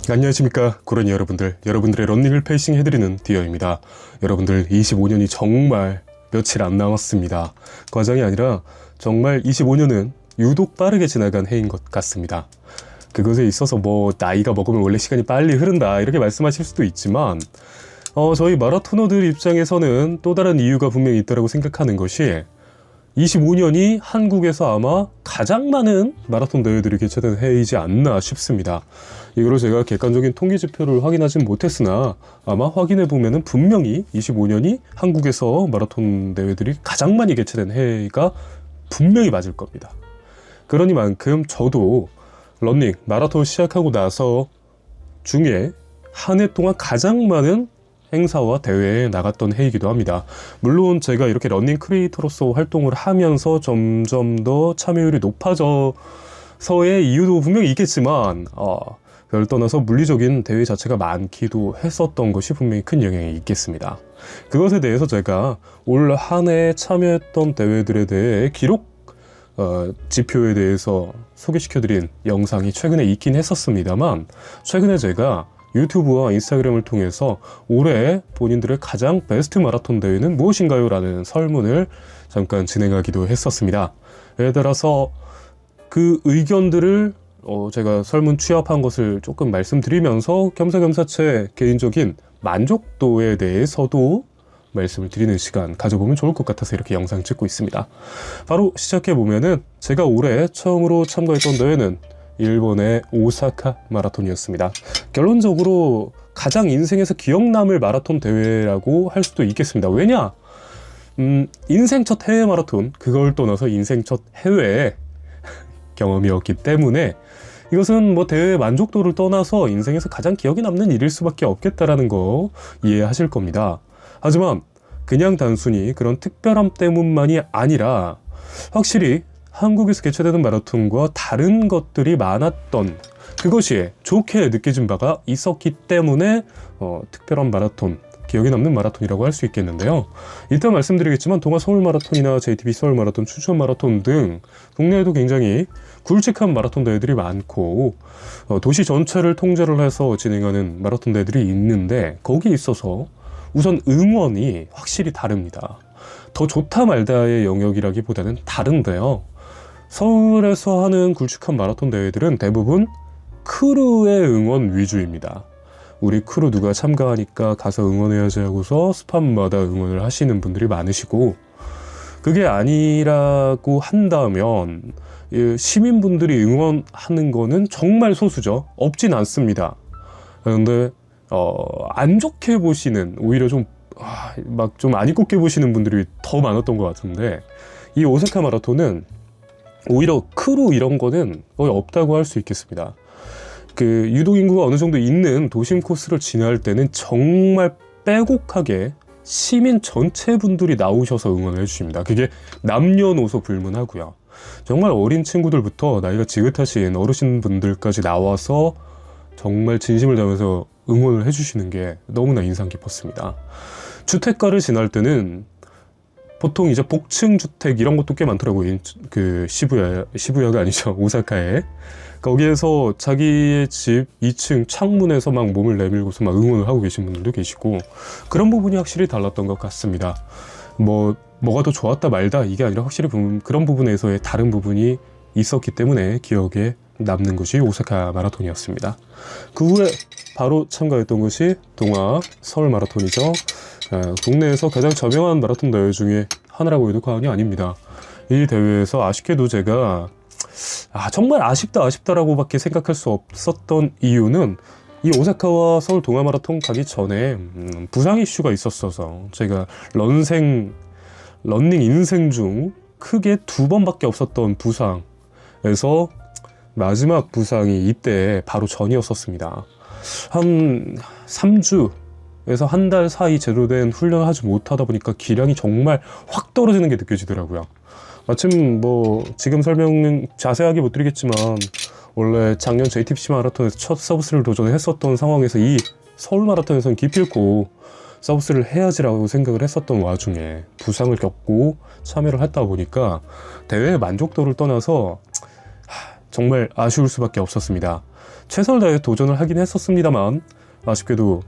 안녕하십니까 고라니 여러분들의 러닝을 페이싱 해드리는 디어입니다. 여러분들 25년이 정말 며칠 안 남았습니다. 과장이 아니라 정말 25년은 유독 빠르게 지나간 해인 것 같습니다. 그것에 있어서 나이가 먹으면 원래 시간이 빨리 흐른다 이렇게 말씀하실 수도 있지만 저희 마라토너들 입장에서는 또 다른 이유가 분명히 있다고 생각하는 것이 25년이 한국에서 아마 가장 많은 마라톤 대회들이 개최된 해이지 않나 싶습니다. 이거를 제가 객관적인 통계 지표를 확인하진 못했으나 아마 확인해보면 분명히 25년이 한국에서 마라톤 대회들이 가장 많이 개최된 해가 분명히 맞을 겁니다. 그러니만큼 저도 러닝, 마라톤 시작하고 나서 중에 한 해 동안 가장 많은 행사와 대회에 나갔던 해이기도 합니다. 물론 제가 이렇게 러닝 크리에이터로서 활동을 하면서 점점 더 참여율이 높아져서의 이유도 분명히 있겠지만 그걸 떠나서 물리적인 대회 자체가 많기도 했었던 것이 분명히 큰 영향이 있겠습니다. 그것에 대해서 제가 올 한 해 참여했던 대회들에 대해 기록 지표에 대해서 소개시켜드린 영상이 최근에 있긴 했었습니다만, 최근에 제가 유튜브와 인스타그램을 통해서 올해 본인들의 가장 베스트 마라톤 대회는 무엇인가요? 라는 설문을 잠깐 진행하기도 했었습니다. 예를 들어서 그 의견들을 제가 설문 취합한 것을 조금 말씀드리면서 겸사겸사 제 개인적인 만족도에 대해서도 말씀을 드리는 시간 가져보면 좋을 것 같아서 이렇게 영상 찍고 있습니다. 바로 시작해보면은 제가 올해 처음으로 참가했던 대회는 일본의 오사카 마라톤이었습니다. 결론적으로 가장 인생에서 기억 남을 마라톤 대회라고 할 수도 있겠습니다. 왜냐? 인생 첫 해외 마라톤, 그걸 떠나서 인생 첫 해외 경험이었기 때문에 이것은 대회 만족도를 떠나서 인생에서 가장 기억에 남는 일일 수밖에 없겠다라는 거 이해하실 겁니다. 하지만 그냥 단순히 그런 특별함 때문만이 아니라 확실히 한국에서 개최되는 마라톤과 다른 것들이 많았던, 그것이 좋게 느껴진 바가 있었기 때문에 특별한 마라톤, 기억에 남는 마라톤이라고 할 수 있겠는데요. 이따 말씀드리겠지만 동아 서울 마라톤이나 JTB 서울 마라톤, 춘천 마라톤 등 국내에도 굉장히 굵직한 마라톤 대회들이 많고 도시 전체를 통제를 해서 진행하는 마라톤 대회들이 있는데, 거기에 있어서 우선 응원이 확실히 다릅니다. 더 좋다 말다의 영역이라기보다는 다른데요. 서울에서 하는 굵직한 마라톤 대회들은 대부분 크루의 응원 위주입니다. 우리 크루 누가 참가하니까 가서 응원해야지 하고서 스팟마다 응원을 하시는 분들이 많으시고, 그게 아니라고 한다면 시민분들이 응원하는 거는 정말 소수죠. 없진 않습니다. 그런데 안 좋게 보시는, 오히려 좀 안 이롭게 보시는 분들이 더 많았던 것 같은데, 이 오사카 마라톤은 오히려 크루 이런 거는 거의 없다고 할 수 있겠습니다. 그 유동인구가 어느 정도 있는 도심 코스를 지날 때는 정말 빼곡하게 시민 전체 분들이 나오셔서 응원을 해주십니다. 그게 남녀노소 불문하고요. 정말 어린 친구들부터 나이가 지긋하신 어르신분들까지 나와서 정말 진심을 다하면서 응원을 해주시는 게 너무나 인상 깊었습니다. 주택가를 지날 때는 보통 이제 복층 주택 이런 것도 꽤 많더라고요. 그 시부야가 아니죠. 오사카에. 거기에서 자기의 집 2층 창문에서 막 몸을 내밀고서 막 응원을 하고 계신 분들도 계시고, 그런 부분이 확실히 달랐던 것 같습니다. 뭐가 더 좋았다 말다 이게 아니라 확실히 그런 부분에서의 다른 부분이 있었기 때문에 기억에 남는 것이 오사카 마라톤이었습니다. 그 후에 바로 참가했던 것이 동아 서울 마라톤이죠. 국내에서 가장 저명한 마라톤 대회 중에 하나라고 해도 과언이 아닙니다. 이 대회에서 아쉽게도 제가 정말 아쉽다라고 밖에 생각할 수 없었던 이유는, 이 오사카와 서울 동아 마라톤 가기 전에 부상 이슈가 있었어서 제가 러닝 인생 중 크게 2번밖에 없었던 부상에서 마지막 부상이 이때 바로 전이었었습니다. 한 3주에서 한 달 사이 제대로 된 훈련을 하지 못하다 보니까 기량이 정말 확 떨어지는 게 느껴지더라고요. 마침 지금 설명은 자세하게 못 드리겠지만, 원래 작년 JTBC 마라톤에서 첫 서브스를 도전했었던 상황에서 이 서울 마라톤에서는 기필코 서브스를 해야지라고 생각을 했었던 와중에 부상을 겪고 참여를 했다 보니까 대회의 만족도를 떠나서 정말 아쉬울 수밖에 없었습니다. 최선을 다해 도전을 하긴 했었습니다만 아쉽게도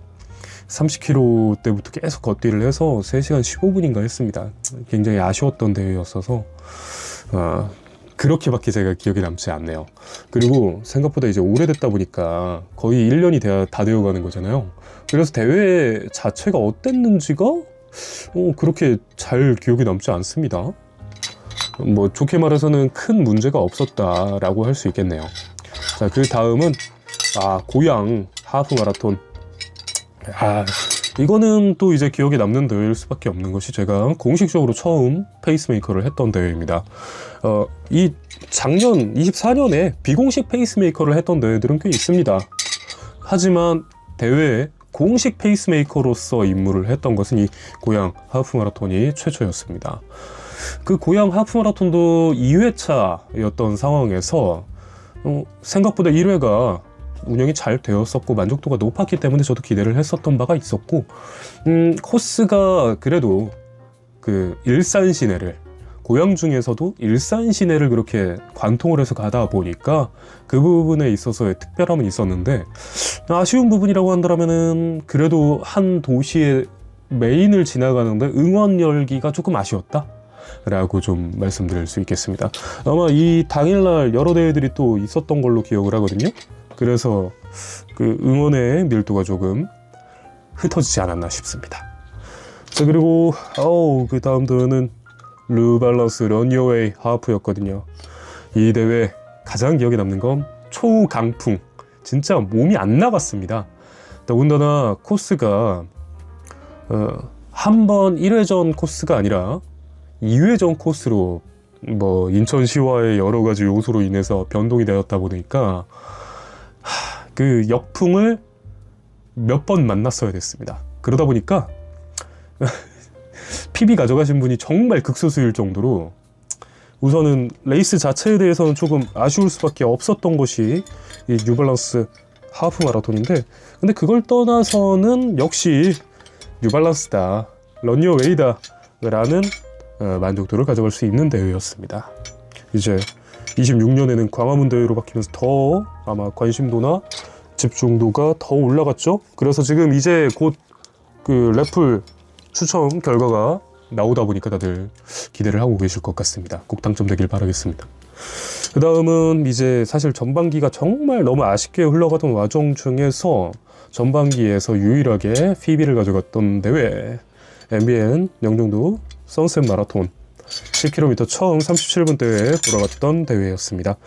30km 때부터 계속 걷기를 해서 3시간 15분인가 했습니다. 굉장히 아쉬웠던 대회였어서 그렇게밖에 제가 기억에 남지 않네요. 그리고 생각보다 이제 오래됐다 보니까 거의 1년이 다 되어가는 거잖아요. 그래서 대회 자체가 어땠는지가 그렇게 잘 기억에 남지 않습니다. 뭐 좋게 말해서는 큰 문제가 없었다라고 할 수 있겠네요. 자, 그 다음은 고양 하프 마라톤. 이거는 또 이제 기억에 남는 대회일 수밖에 없는 것이 제가 공식적으로 처음 페이스메이커를 했던 대회입니다. 이 작년 24년에 비공식 페이스메이커를 했던 대회들은 꽤 있습니다. 하지만 대회에 공식 페이스메이커로서 임무를 했던 것은 이 고양 하프 마라톤이 최초였습니다. 그 고양 하프 마라톤도 2회차였던 상황에서 생각보다 1회가 운영이 잘 되었었고 만족도가 높았기 때문에 저도 기대를 했었던 바가 있었고, 코스가 그래도 그 일산 시내를, 고양 중에서도 일산 시내를 그렇게 관통을 해서 가다 보니까 그 부분에 있어서의 특별함은 있었는데, 아쉬운 부분이라고 한다면은 그래도 한 도시의 메인을 지나가는데 응원 열기가 조금 아쉬웠다 라고 좀 말씀드릴 수 있겠습니다. 아마 이 당일날 여러 대회들이 또 있었던 걸로 기억을 하거든요. 그래서 그 응원의 밀도가 조금 흩어지지 않았나 싶습니다. 자, 그리고 그 다음 대회는 르발런스 런유웨이 하프였거든요. 이 대회 가장 기억에 남는 건 초강풍, 진짜 몸이 안 나갔습니다. 더군다나 코스가 한 번 1회전 코스가 아니라 2회전 코스로 뭐 인천시와의 여러 가지 요소로 인해서 변동이 되었다 보니까 그 역풍을 몇 번 만났어야 됐습니다. 그러다 보니까 PB 가져가신 분이 정말 극소수일 정도로 우선은 레이스 자체에 대해서는 조금 아쉬울 수밖에 없었던 것이 이 뉴발란스 하프 마라톤인데, 근데 그걸 떠나서는 역시 뉴발란스다, 런유웨이다 라는 만족도를 가져갈 수 있는 대회였습니다. 이제 26년에는 광화문 대회로 바뀌면서 더 아마 관심도나 집중도가 더 올라갔죠. 그래서 지금 이제 곧 그 래플 추첨 결과가 나오다 보니까 다들 기대를 하고 계실 것 같습니다. 꼭 당첨되길 바라겠습니다. 그 다음은 이제 사실 전반기가 정말 너무 아쉽게 흘러가던 와중 중에서 전반기에서 유일하게 PB를 가져갔던 대회, MBN 영종도 선셋 마라톤 10km 처음 37분 대회에 돌아갔던 대회였습니다.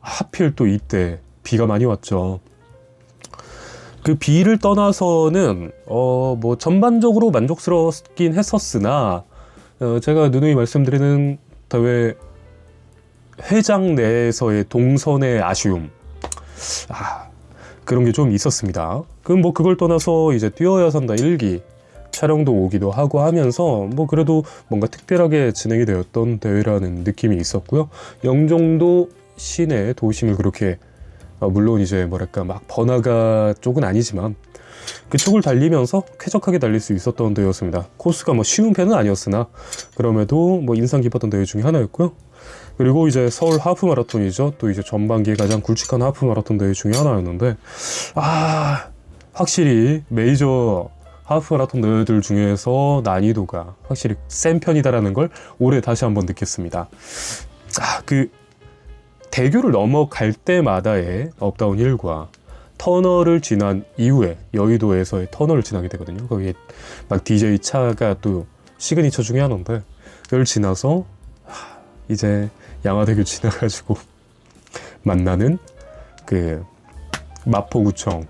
하필 또 이때 비가 많이 왔죠. 그 비를 떠나서는 뭐 전반적으로 만족스럽긴 했었으나 제가 누누이 말씀드리는 대회 회장 내에서의 동선의 아쉬움, 그런 게 좀 있었습니다. 그럼 뭐 그걸 떠나서 이제 뛰어야 산다 1기 촬영도 오기도 하고 하면서 뭐 그래도 뭔가 특별하게 진행이 되었던 대회라는 느낌이 있었고요. 영종도 시내 도심을 그렇게 물론 이제 뭐랄까 막 번화가 쪽은 아니지만 그쪽을 달리면서 쾌적하게 달릴 수 있었던 대회였습니다. 코스가 뭐 쉬운 편은 아니었으나 그럼에도 뭐 인상 깊었던 대회 중에 하나였고요. 그리고 이제 서울 하프 마라톤이죠. 또 이제 전반기에 가장 굵직한 하프 마라톤 대회 중에 하나였는데, 확실히 메이저 하프 마라톤 대회들 중에서 난이도가 확실히 센 편이다라는 걸 올해 다시 한번 느꼈습니다. 그 대교를 넘어갈 때마다의 업다운 힐과 터널을 지난 이후에 여의도에서의 터널을 지나게 되거든요. 거기에 막 DJ 차가 또 시그니처 중에 하나인데, 그걸 지나서 이제 양화대교 지나가지고 만나는 그 마포구청.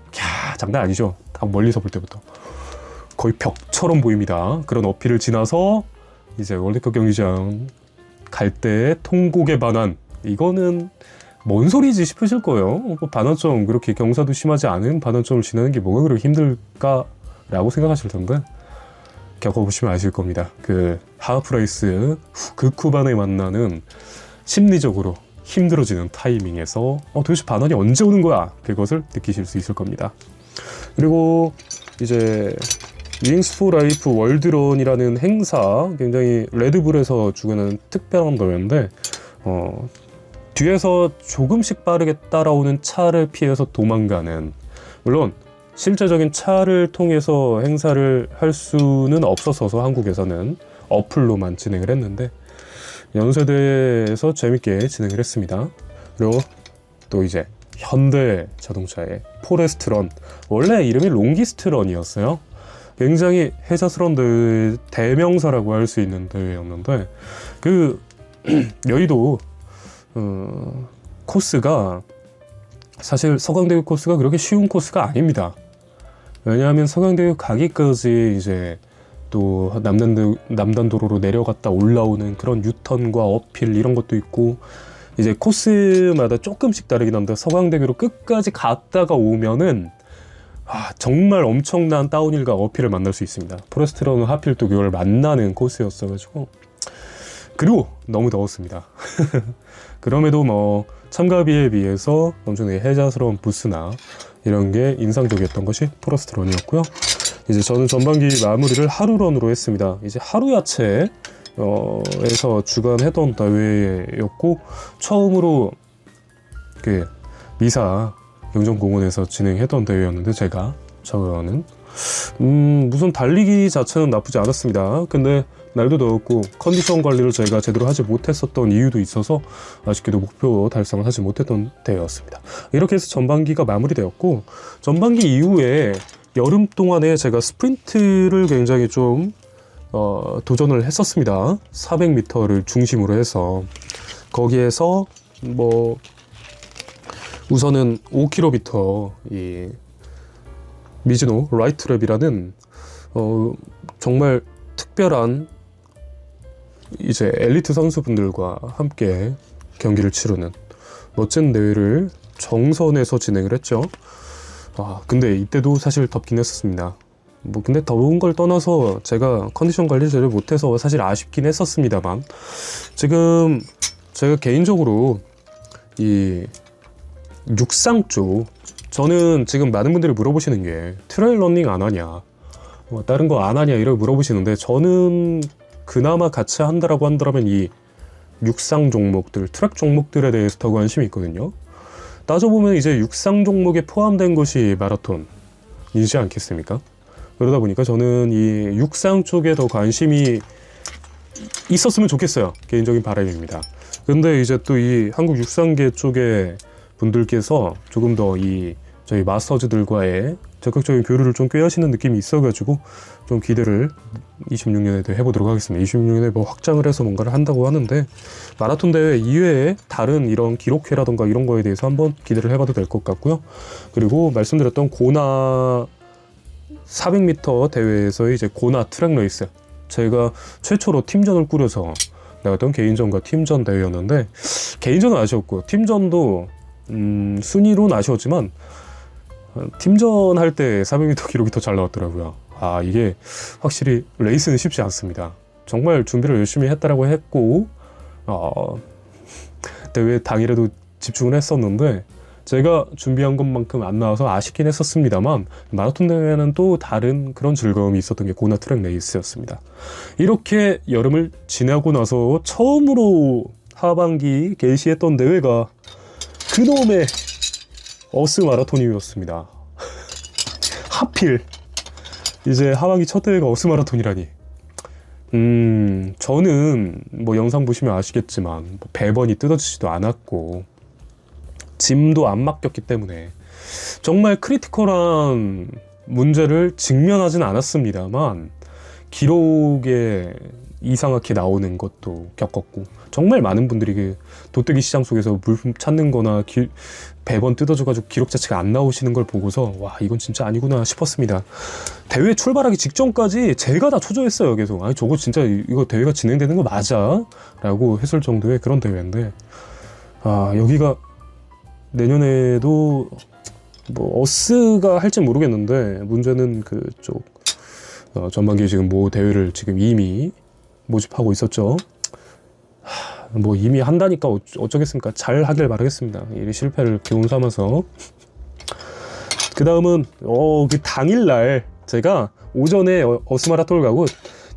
장난 아니죠. 다 멀리서 볼 때부터 거의 벽처럼 보입니다. 그런 어필을 지나서 이제 월드컵 경기장 갈 때 통곡에 반한, 이거는 뭔 소리지 싶으실 거예요. 뭐 반환점, 그렇게 경사도 심하지 않은 반환점을 지나는 게 뭐가 그렇게 힘들까 라고 생각하실 텐데, 겪어보시면 아실 겁니다. 그 하프라이스 극후반에 만나는 심리적으로 힘들어지는 타이밍에서 도대체 반환이 언제 오는 거야, 그것을 느끼실 수 있을 겁니다. 그리고 이제 윙스 포 라이프 월드런이라는 행사, 굉장히 레드불에서 주관하는 특별한 대회인데 뒤에서 조금씩 빠르게 따라오는 차를 피해서 도망가는, 물론 실제적인 차를 통해서 행사를 할 수는 없었어서 한국에서는 어플로만 진행을 했는데 연세대에서 재밌게 진행을 했습니다. 그리고 또 이제 현대 자동차의 포레스트런, 원래 이름이 롱기스트런이었어요. 굉장히 해자스러운 대명사라고 할 수 있는 대회였는데 그 여의도 코스가 사실 서강대교 코스가 그렇게 쉬운 코스가 아닙니다. 왜냐하면 서강대교 가기까지 이제 또 남단도로로 내려갔다 올라오는 그런 유턴과 어필 이런 것도 있고, 이제 코스마다 조금씩 다르긴 한데 서강대교로 끝까지 갔다가 오면은 정말 엄청난 다운힐과 어필을 만날 수 있습니다. 포레스트런은 하필 또 그걸 만나는 코스였어가지고, 그리고 너무 더웠습니다. 그럼에도 뭐 참가비에 비해서 엄청나게 해자스러운 부스나 이런 게 인상적이었던 것이 포레스트런이었고요. 이제 저는 전반기 마무리를 하루런으로 했습니다. 이제 하루야채 에서 주관했던 대회였고, 처음으로 그 미사 영종공원에서 진행했던 대회였는데 저는 무슨 달리기 자체는 나쁘지 않았습니다. 근데 날도 더웠고 컨디션 관리를 제가 제대로 하지 못했었던 이유도 있어서 아쉽게도 목표 달성을 하지 못했던 대회였습니다. 이렇게 해서 전반기가 마무리되었고, 전반기 이후에 여름 동안에 제가 스프린트를 굉장히 좀 도전을 했었습니다. 400m를 중심으로 해서 거기에서 뭐 우선은 5km 이 미즈노 라이트랩이라는 정말 특별한 이제 엘리트 선수분들과 함께 경기를 치르는 멋진 대회를 정선에서 진행을 했죠. 근데 이때도 사실 덥긴 했었습니다. 근데 더운 걸 떠나서 제가 컨디션 관리를 제대로 못해서 사실 아쉽긴 했었습니다만, 지금 제가 개인적으로 이 육상 쪽, 저는 지금 많은 분들이 물어보시는 게 트레일 러닝 안 하냐, 다른 거 안 하냐 이렇게 물어보시는데, 저는 그나마 같이 한다라고 한다면 이 육상 종목들, 트랙 종목들에 대해서 더 관심이 있거든요. 따져보면 이제 육상 종목에 포함된 것이 마라톤이지 않겠습니까? 그러다 보니까 저는 이 육상 쪽에 더 관심이 있었으면 좋겠어요. 개인적인 바람입니다. 근데 이제 또 이 한국 육상계 쪽의 분들께서 조금 더 이 저희 마스터즈들과의 적극적인 교류를 좀 꾀하시는 느낌이 있어가지고 좀 기대를 26년에도 해보도록 하겠습니다. 26년에 뭐 확장을 해서 뭔가를 한다고 하는데, 마라톤 대회 이외에 다른 이런 기록회라던가 이런 거에 대해서 한번 기대를 해봐도 될 것 같고요. 그리고 말씀드렸던 고나 400m 대회에서의 이제 고나 트랙 레이스, 제가 최초로 팀전을 꾸려서 나갔던 개인전과 팀전 대회였는데, 개인전은 아쉬웠고 팀전도 순위로는 아쉬웠지만 팀전 할 때 400m 기록이 더 잘 나왔더라고요. 이게 확실히 레이스는 쉽지 않습니다. 정말 준비를 열심히 했다라고 했고 대회 당일에도 집중을 했었는데 제가 준비한 것만큼 안 나와서 아쉽긴 했었습니다만, 마라톤 대회는 또 다른 그런 즐거움이 있었던 게 고나 트랙 레이스였습니다. 이렇게 여름을 지나고 나서 처음으로 하반기 개시했던 대회가 그놈의 어스 마라톤이었습니다. 하필 이제 하반기 첫 대회가 어스 마라톤이라니. 저는 뭐 영상 보시면 아시겠지만 배번이 뜯어지지도 않았고 짐도 안 맡겼기 때문에 정말 크리티컬한 문제를 직면하진 않았습니다만, 기록에 이상하게 나오는 것도 겪었고, 정말 많은 분들이 그 도떼기 시장 속에서 물품 찾는 거나 배번 뜯어져가지고 기록 자체가 안 나오시는 걸 보고서 와, 이건 진짜 아니구나 싶었습니다. 대회 출발하기 직전까지 제가 다 초조했어요. 계속 저거 진짜 이거 대회가 진행되는 거 맞아? 라고 했을 정도의 그런 대회인데, 여기가 내년에도 뭐 어스가 할지 모르겠는데, 문제는 그쪽 전반기에 지금 모 대회를 지금 이미 모집하고 있었죠. 뭐 이미 한다니까 어쩌겠습니까? 잘 하길 바라겠습니다. 이 실패를 교훈 삼아서. 그 다음은 그 당일날 제가 오전에 어스 마라톤을 가고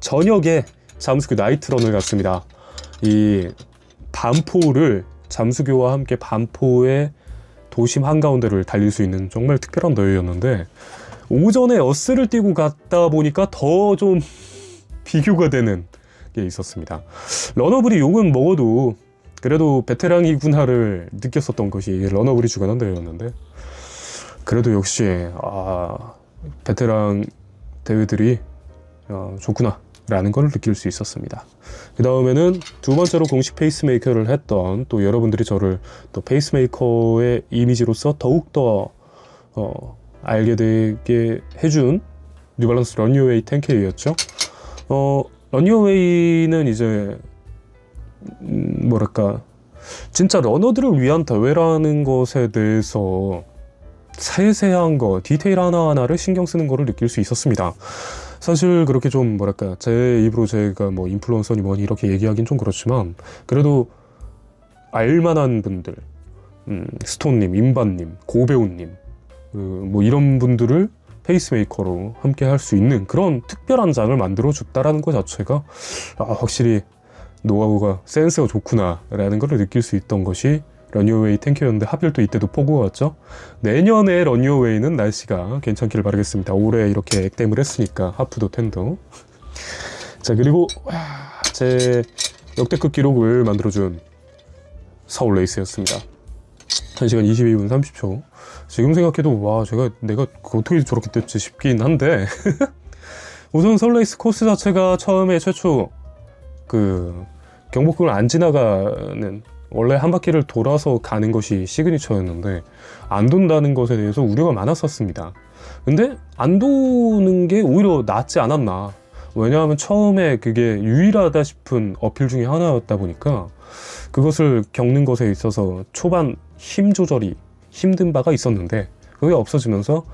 저녁에 잠스크 나이트런을 갔습니다. 이 반포를 잠수교와 함께 반포의 도심 한가운데를 달릴 수 있는 정말 특별한 대회였는데, 오전에 어스를 뛰고 갔다 보니까 더 좀 비교가 되는 게 있었습니다. 러너블이 욕은 먹어도 그래도 베테랑이구나를 느꼈었던 것이 러너블이 주관한 대회였는데, 그래도 역시 베테랑 대회들이 좋구나 라는 걸 느낄 수 있었습니다. 그 다음에는 두 번째로 공식 페이스메이커를 했던, 또 여러분들이 저를 또 페이스메이커의 이미지로서 더욱더 알게 되게 해준 뉴발란스 런유웨이 10K였죠. 런유웨이는 이제 뭐랄까, 진짜 러너들을 위한 대회라는 것에 대해서 세세한 거, 디테일 하나하나를 신경 쓰는 거를 느낄 수 있었습니다. 사실 그렇게 좀 뭐랄까, 제 입으로 제가 뭐 인플루언서니 뭐니 이렇게 얘기하긴 좀 그렇지만, 그래도 알만한 분들, 스톤님, 임반님, 고배우님, 뭐 이런 분들을 페이스메이커로 함께 할 수 있는 그런 특별한 장을 만들어 줬다라는 것 자체가 확실히 노하우가, 센스가 좋구나 라는 걸 느낄 수 있던 것이 런유어웨이 10K였는데, 하필 또 이때도 폭우가 왔죠. 내년에 런유어웨이는 날씨가 괜찮기를 바라겠습니다. 올해 이렇게 액땜을 했으니까, 하프도 텐도. 자, 그리고 제 역대급 기록을 만들어준 서울 레이스였습니다. 1시간 22분 30초. 지금 생각해도 내가 어떻게 저렇게 됐지 싶긴 한데 우선 서울 레이스 코스 자체가 처음에 최초 경복궁을 안 지나가는, 원래 한 바퀴를 돌아서 가는 것이 시그니처였는데 안 돈다는 것에 대해서 우려가 많았었습니다. 근데 안 도는 게 오히려 낫지 않았나. 왜냐하면 처음에 그게 유일하다 싶은 어필 중에 하나였다 보니까 그것을 겪는 것에 있어서 초반 힘 조절이 힘든 바가 있었는데, 그게 없어지면서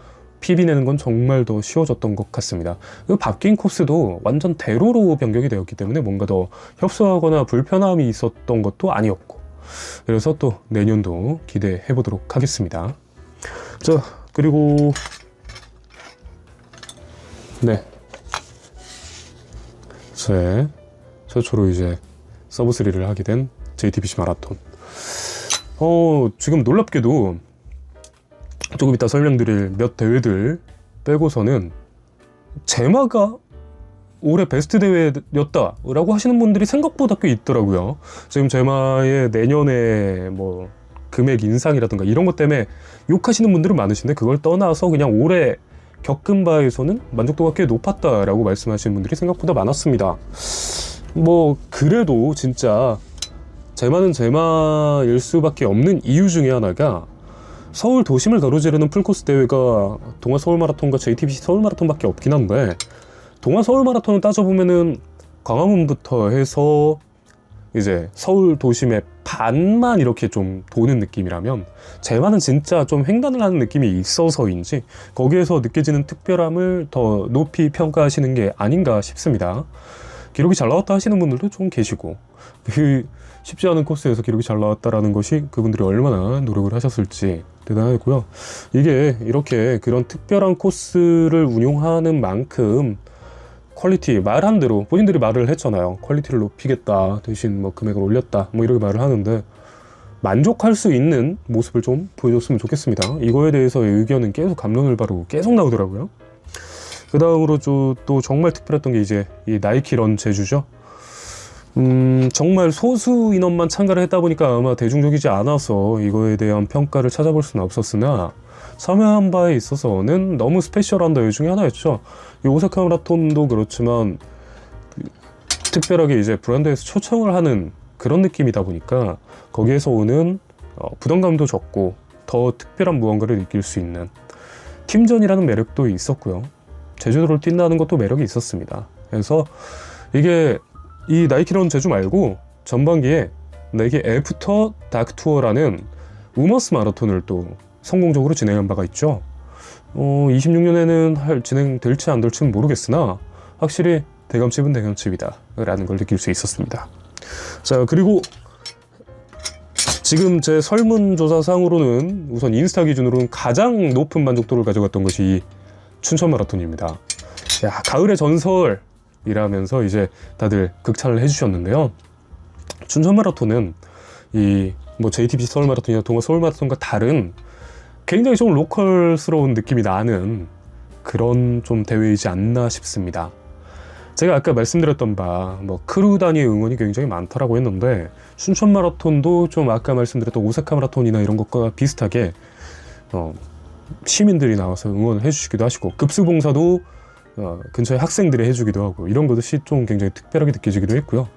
PB 내는 건 정말 더 쉬워졌던 것 같습니다. 그 바뀐 코스도 완전 대로로 변경이 되었기 때문에 뭔가 더 협소하거나 불편함이 있었던 것도 아니었고, 그래서 또 내년도 기대해 보도록 하겠습니다. 자, 그리고 제 최초로 이제 서브3를 하게 된 JTBC 마라톤. 지금 놀랍게도 조금 이따 설명드릴 몇 대회들 빼고서는 제마가 올해 베스트 대회였다 라고 하시는 분들이 생각보다 꽤 있더라고요. 지금 제마의 내년에 뭐 금액 인상이라든가 이런 것 때문에 욕하시는 분들은 많으신데, 그걸 떠나서 그냥 올해 겪은 바에서는 만족도가 꽤 높았다라고 말씀하시는 분들이 생각보다 많았습니다. 뭐 그래도 진짜 제마는 제마일 수밖에 없는 이유 중에 하나가, 서울 도심을 가로지르는 풀코스 대회가 동아 서울 마라톤과 JTBC 서울 마라톤밖에 없긴 한데, 동아 서울 마라톤을 따져보면은 광화문부터 해서 이제 서울 도심의 반만 이렇게 좀 도는 느낌이라면, 제마는 진짜 좀 횡단을 하는 느낌이 있어서인지 거기에서 느껴지는 특별함을 더 높이 평가하시는 게 아닌가 싶습니다. 기록이 잘 나왔다 하시는 분들도 좀 계시고, 쉽지 않은 코스에서 기록이 잘 나왔다라는 것이 그분들이 얼마나 노력을 하셨을지 대단하고요. 이게 이렇게 그런 특별한 코스를 운용하는 만큼 퀄리티, 말한 대로 본인들이 말을 했잖아요. 퀄리티를 높이겠다, 대신 뭐 금액을 올렸다, 뭐 이렇게 말을 하는데, 만족할 수 있는 모습을 좀 보여줬으면 좋겠습니다. 이거에 대해서의 의견은 계속 갑론을 바르고 계속 나오더라고요. 그 다음으로 또 정말 특별했던 게 이제 이 나이키 런 제주죠. 정말 소수 인원만 참가를 했다 보니까 아마 대중적이지 않아서 이거에 대한 평가를 찾아볼 수는 없었으나, 참여한 바에 있어서는 너무 스페셜한 대회 중에 하나였죠. 이 오사카 마라톤도 그렇지만 특별하게 이제 브랜드에서 초청을 하는 그런 느낌이다 보니까 거기에서 오는 부담감도 적고 더 특별한 무언가를 느낄 수 있는 팀전이라는 매력도 있었고요. 제주도를 뛴다는 것도 매력이 있었습니다. 그래서 이게 이 나이키런 제주 말고 전반기에 나이키 애프터 다크 투어라는 우머스 마라톤을 또 성공적으로 진행한 바가 있죠. 26년에는 진행될지 안 될지는 모르겠으나 확실히 대감칩은 대감칩이다 라는 걸 느낄 수 있었습니다. 자, 그리고 지금 제 설문조사상으로는 우선 인스타 기준으로는 가장 높은 만족도를 가져갔던 것이 춘천 마라톤입니다. 가을의 전설이라면서 이제 다들 극찬을 해주셨는데요. 춘천 마라톤은 이 뭐 JTBC 서울 마라톤이나 동호 서울 마라톤과 다른 굉장히 좀 로컬스러운 느낌이 나는 그런 좀 대회이지 않나 싶습니다. 제가 아까 말씀드렸던 바 뭐 크루 단위의 응원이 굉장히 많다라고 했는데 춘천 마라톤도 좀 아까 말씀드렸던 오사카 마라톤이나 이런 것과 비슷하게 시민들이 나와서 응원을 해주시기도 하시고 급수봉사도 근처에 학생들이 해주기도 하고 이런 것이 좀 굉장히 특별하게 느껴지기도 했고요.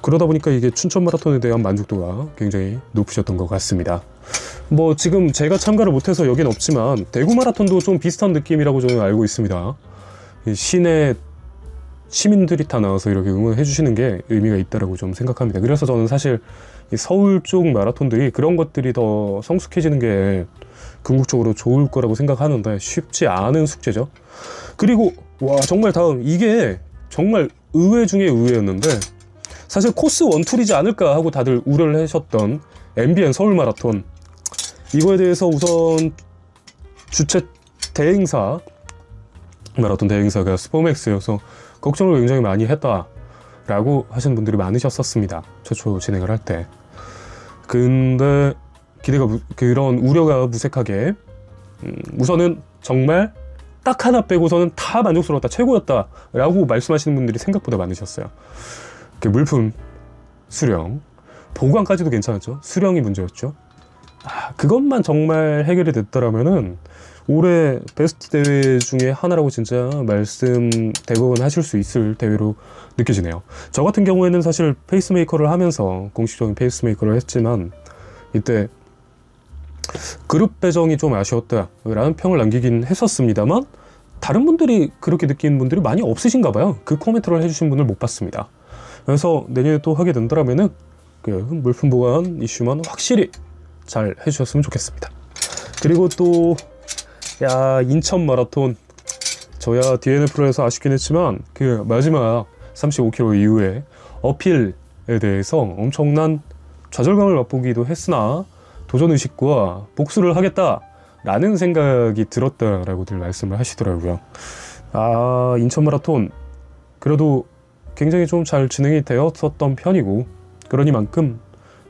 그러다 보니까 이게 춘천 마라톤에 대한 만족도가 굉장히 높으셨던 것 같습니다. 뭐 지금 제가 참가를 못해서 여긴 없지만 대구 마라톤도 좀 비슷한 느낌이라고 저는 알고 있습니다. 시내 시민들이 다 나와서 이렇게 응원해 주시는 게 의미가 있다라고 좀 생각합니다. 그래서 저는 사실 이 서울 쪽 마라톤들이 그런 것들이 더 성숙해지는 게 궁극적으로 좋을 거라고 생각하는데 쉽지 않은 숙제죠. 그리고 와 정말 다음 이게 정말 의외 중에 의외였는데 사실 코스 원툴이지 않을까 하고 다들 우려를 하셨던 MBN 서울 마라톤, 이거에 대해서 우선 주최 대행사 마라톤 대행사가 스포맥스여서 걱정을 굉장히 많이 했다라고 하시는 분들이 많으셨었습니다. 최초 진행을 할 때. 근데 그런 우려가 무색하게 우선은 정말 딱 하나 빼고서는 다 만족스러웠다, 최고였다 라고 말씀하시는 분들이 생각보다 많으셨어요. 물품 수령, 보관까지도 괜찮았죠. 수령이 문제였죠. 그것만 정말 해결이 됐더라면은 올해 베스트 대회 중에 하나라고 진짜 말씀 대부분 하실 수 있을 대회로 느껴지네요. 저 같은 경우에는 사실 페이스메이커를 하면서 공식적인 페이스메이커를 했지만 이때 그룹 배정이 좀 아쉬웠다라는 평을 남기긴 했었습니다만 다른 분들이 그렇게 느끼는 분들이 많이 없으신가 봐요. 그 코멘트를 해주신 분을 못 봤습니다. 그래서 내년에 또 하게 된다면은 그 물품 보관 이슈만 확실히 잘 해주셨으면 좋겠습니다. 그리고 또 인천 마라톤 저야 DNF에서 아쉽긴 했지만 그 마지막 35km 이후에 어필에 대해서 엄청난 좌절감을 맛보기도 했으나 도전의식과 복수를 하겠다라는 생각이 들었다라고들 말씀을 하시더라고요. 인천 마라톤 그래도 굉장히 좀 잘 진행이 되었었던 편이고 그러니만큼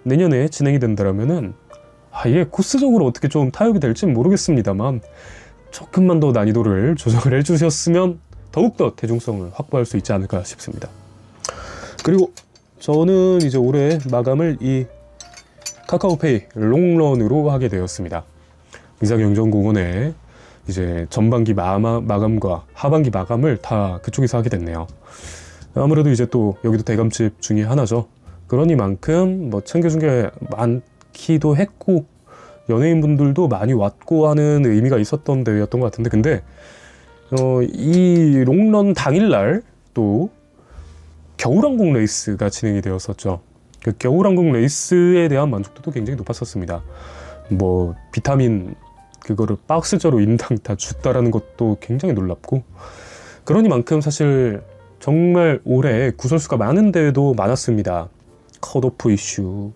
내년에 진행이 된다면은 이게 코스적으로 어떻게 좀 타협이 될지는 모르겠습니다만 조금만 더 난이도를 조정을 해주셨으면 더욱더 대중성을 확보할 수 있지 않을까 싶습니다. 그리고 저는 이제 올해 마감을 이 카카오페이 롱런으로 하게 되었습니다. 의사경정공원에 이제 전반기 마감과 하반기 마감을 다 그쪽에서 하게 됐네요. 아무래도 이제 또 여기도 대감집 중에 하나죠. 그러니만큼 뭐 챙겨준 게 많기도 했고 연예인분들도 많이 왔고 하는 의미가 있었던 대회였던 것 같은데 근데 이 롱런 당일날 또 겨울왕국 레이스가 진행이 되었었죠. 그 겨울왕국 레이스에 대한 만족도도 굉장히 높았었습니다. 뭐 비타민 그거를 박스째로 인당 다 줬다라는 것도 굉장히 놀랍고 그러니만큼 사실 정말 올해 구설수가 많은 대회도 많았습니다. 컷오프 이슈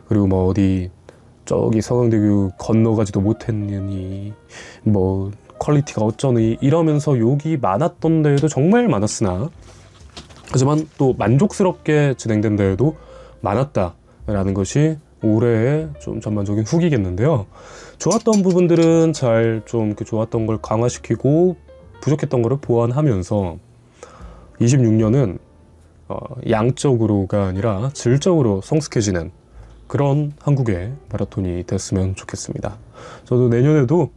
그리고 뭐 어디 저기 서강대교 건너가지도 못했느니 뭐 퀄리티가 어쩌니 이러면서 욕이 많았던 대회도 정말 많았으나 하지만 또 만족스럽게 진행된 대회도 많았다라는 것이 올해의 좀 전반적인 후기겠는데요. 좋았던 부분들은 잘 좀 그 좋았던 걸 강화시키고 부족했던 거를 보완하면서 26년은 양적으로가 아니라 질적으로 성숙해지는 그런 한국의 마라톤이 됐으면 좋겠습니다. 저도 내년에도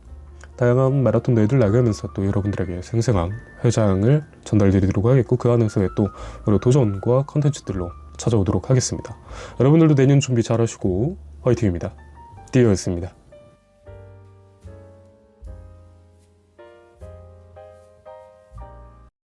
다양한 마라톤 대회들 나가면서 또 여러분들에게 생생한 회장을 전달드리도록 하겠고 그 안에서의 또 여러 도전과 컨텐츠들로 찾아오도록 하겠습니다. 여러분들도 내년 준비 잘 하시고 화이팅입니다. 디어였습니다.